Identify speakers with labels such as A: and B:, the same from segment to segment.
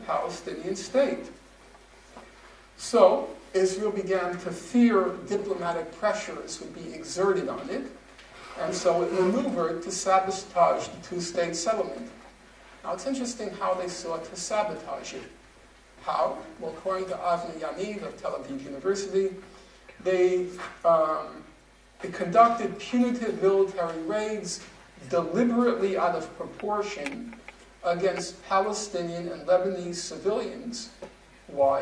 A: Palestinian state. So Israel began to fear diplomatic pressures would be exerted on it, and so it maneuvered to sabotage the two-state settlement. Now it's interesting how they sought to sabotage it. How? Well, according to Avner Yaniv of Tel Aviv University, they conducted punitive military raids deliberately out of proportion against Palestinian and Lebanese civilians. Why?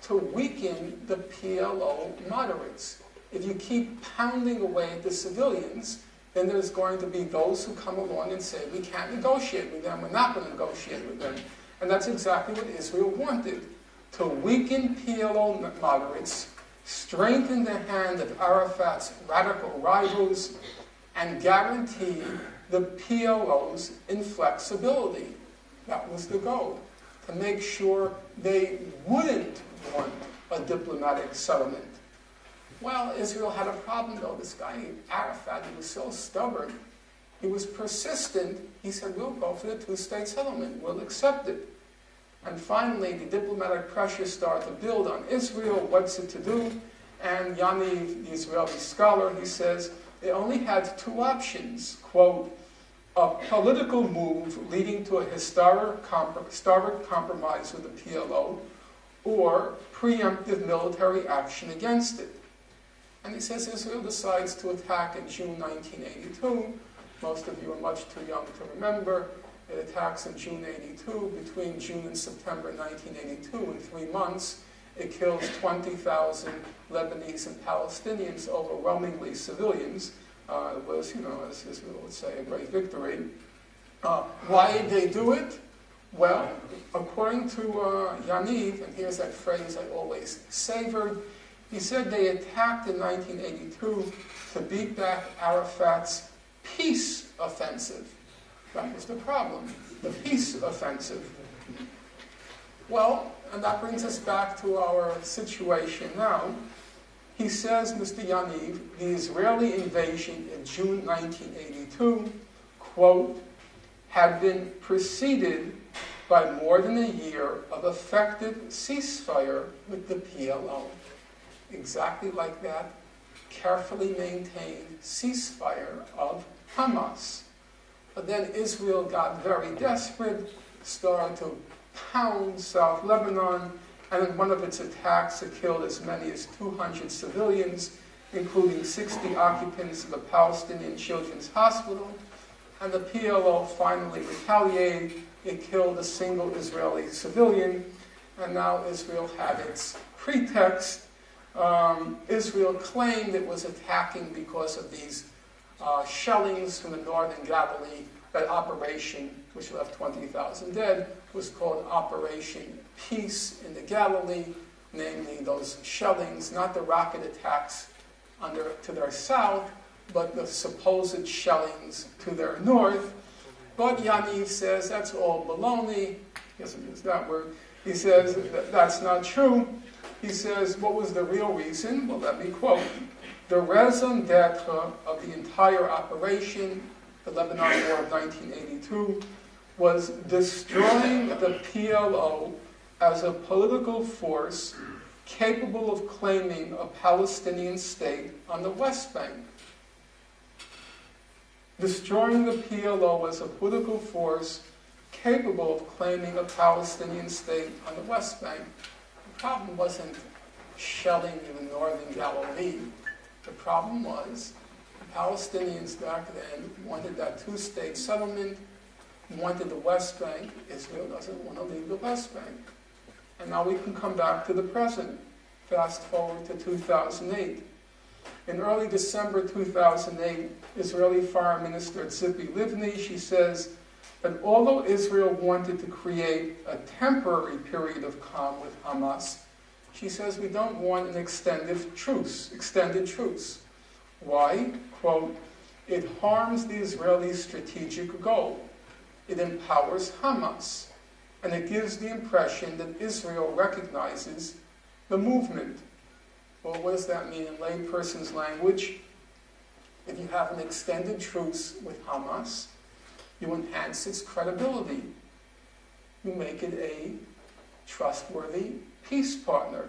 A: To weaken the PLO moderates. If you keep pounding away at the civilians, then there's going to be those who come along and say, we can't negotiate with them, we're not going to negotiate with them. And that's exactly what Israel wanted, to weaken PLO moderates, strengthen the hand of Arafat's radical rivals, and guarantee the PLO's inflexibility. That was the goal, to make sure they wouldn't want a diplomatic settlement. Well, Israel had a problem, though. This guy, Arafat, he was so stubborn. He was persistent. He said, we'll go for the two-state settlement. We'll accept it. And finally, the diplomatic pressure started to build on Israel. What's it to do? And Yaniv, the Israeli scholar, he says, they only had two options. Quote, a political move leading to a historic compromise with the PLO, or preemptive military action against it. And he says Israel decides to attack in June 1982. Most of you are much too young to remember. It attacks in June 82. Between June and September 1982, in 3 months, it kills 20,000 Lebanese and Palestinians, overwhelmingly civilians. It was, as Israel would say, a great victory. Why did they do it? Well, according to Yaniv, and here's that phrase I always savored, he said they attacked in 1982 to beat back Arafat's peace offensive. That was the problem, the peace offensive. Well, and that brings us back to our situation now. He says, Mr. Yaniv, the Israeli invasion in June 1982, quote, had been preceded by more than a year of effective ceasefire with the PLO. Exactly like that, carefully maintained ceasefire of Hamas. But then Israel got very desperate, started to pound South Lebanon, and in one of its attacks it killed as many as 200 civilians, including 60 occupants of a Palestinian Children's Hospital. And the PLO finally retaliated. It killed a single Israeli civilian, and now Israel had its pretext. Israel claimed it was attacking because of these shellings from the northern Galilee. That operation, which left 20,000 dead, was called Operation Peace in the Galilee, namely those shellings, not the rocket attacks to their south, but the supposed shellings to their north. But Yaniv says that's all baloney. He doesn't use that word. He says that's not true. He says, what was the real reason? Well, let me quote. The raison d'etre of the entire operation, the Lebanon War of 1982, was destroying the PLO as a political force capable of claiming a Palestinian state on the West Bank. Destroying the PLO as a political force capable of claiming a Palestinian state on the West Bank. The problem wasn't shelling in the northern Galilee. The problem was the Palestinians back then wanted that two-state settlement, wanted the West Bank. Israel doesn't want to leave the West Bank. And now we can come back to the present. Fast forward to 2008. In early December 2008, Israeli Foreign Minister Tzipi Livni, she says that although Israel wanted to create a temporary period of calm with Hamas, she says we don't want an extended truce. Why? Quote, it harms the Israeli strategic goal. It empowers Hamas, and it gives the impression that Israel recognizes the movement. Well, what does that mean in layperson's language? If you have an extended truce with Hamas, you enhance its credibility. You make it a trustworthy peace partner.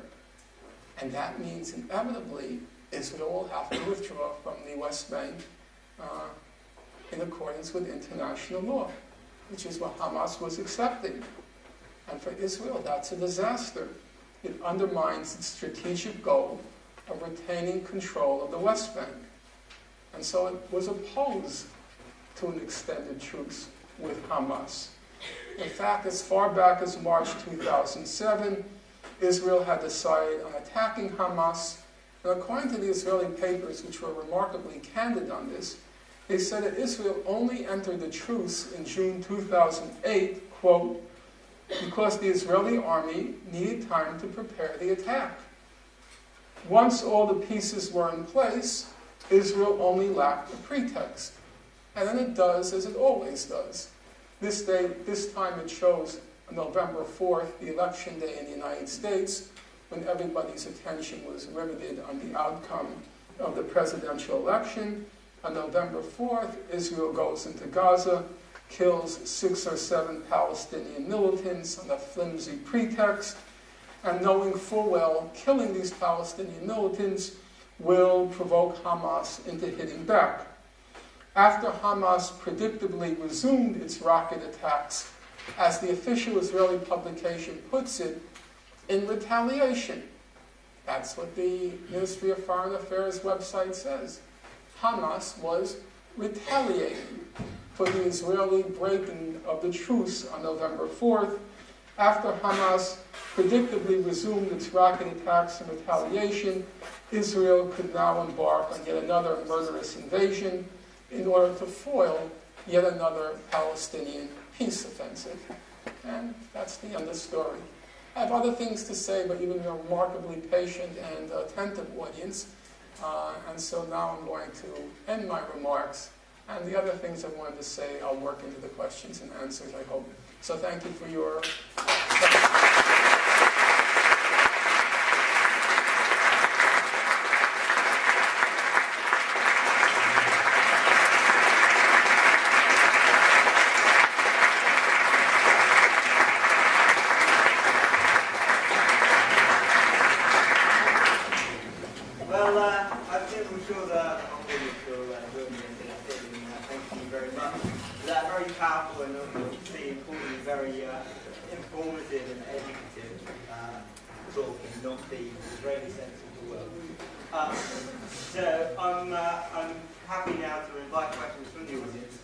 A: And that means inevitably Israel will have to withdraw from the West Bank in accordance with international law, which is what Hamas was accepting. And for Israel, that's a disaster. It undermines its strategic goal of retaining control of the West Bank. And so it was opposed to an extended truce with Hamas. In fact, as far back as March 2007, Israel had decided on attacking Hamas. And according to the Israeli papers, which were remarkably candid on this, they said that Israel only entered the truce in June 2008, quote, because the Israeli army needed time to prepare the attack. Once all the pieces were in place, Israel only lacked a pretext. And then it does as it always does. This time it chose November 4th, the election day in the United States, when everybody's attention was riveted on the outcome of the presidential election. On November 4th, Israel goes into Gaza, kills 6 or 7 Palestinian militants on a flimsy pretext, and knowing full well killing these Palestinian militants will provoke Hamas into hitting back. After Hamas predictably resumed its rocket attacks, as the official Israeli publication puts it, in retaliation. That's what the Ministry of Foreign Affairs website says. Hamas was retaliating for the Israeli breaking of the truce on November 4th. After Hamas predictably resumed its rocket attacks in retaliation, Israel could now embark on yet another murderous invasion in order to foil yet another Palestinian peace offensive. And that's the end of the story. I have other things to say, but you've been a remarkably patient and attentive audience. And so now I'm going to end my remarks. And the other things I wanted to say, I'll work into the questions and answers, I hope. So thank you for your...
B: I'm happy now to invite questions from the audience.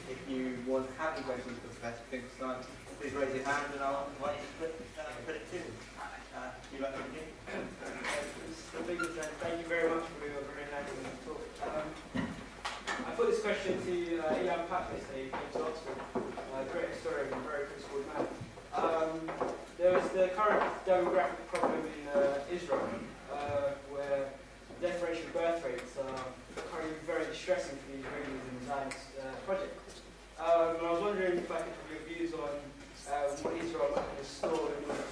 B: If you want to have any questions for Professor Finkelstein, please raise your hand and I'll invite you to put it to them. You'd like to begin?
C: Mr. Finkelstein, thank you very much for your very nice talk. I put this question to Ian Pappas, he came to Oxford, a great historian and very principled man. There is the current demographic problem in Israel, where death ratio birth rates are currently very distressing for the Israelis and the Zionist project. And I was wondering if I could have your views on what Israel might restore in order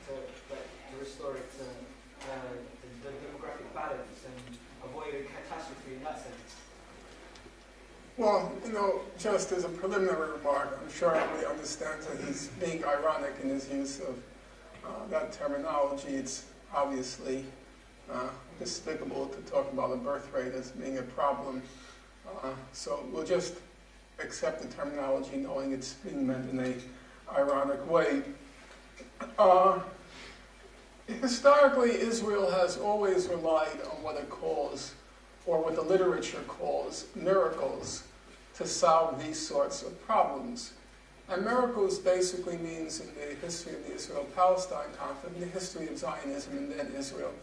C: to restore its the demographic balance and avoid a catastrophe in that sense.
A: Well, just as a preliminary remark, I'm sure everybody understands that he's being ironic in his use of that terminology. It's obviously despicable to talk about the birth rate as being a problem. So we'll just accept the terminology knowing it's being meant in an ironic way. Historically, Israel has always relied on what it calls, or what the literature calls, miracles to solve these sorts of problems. And miracles basically means, in the history of the Israel-Palestine conflict, in the history of Zionism and then Israel,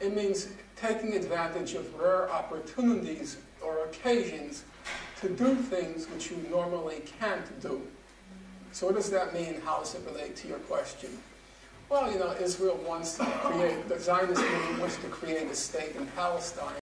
A: it means taking advantage of rare opportunities or occasions to do things which you normally can't do. So what does that mean? How does it relate to your question? Well, Israel wants to create, the Zionist movement wants to create a state in Palestine.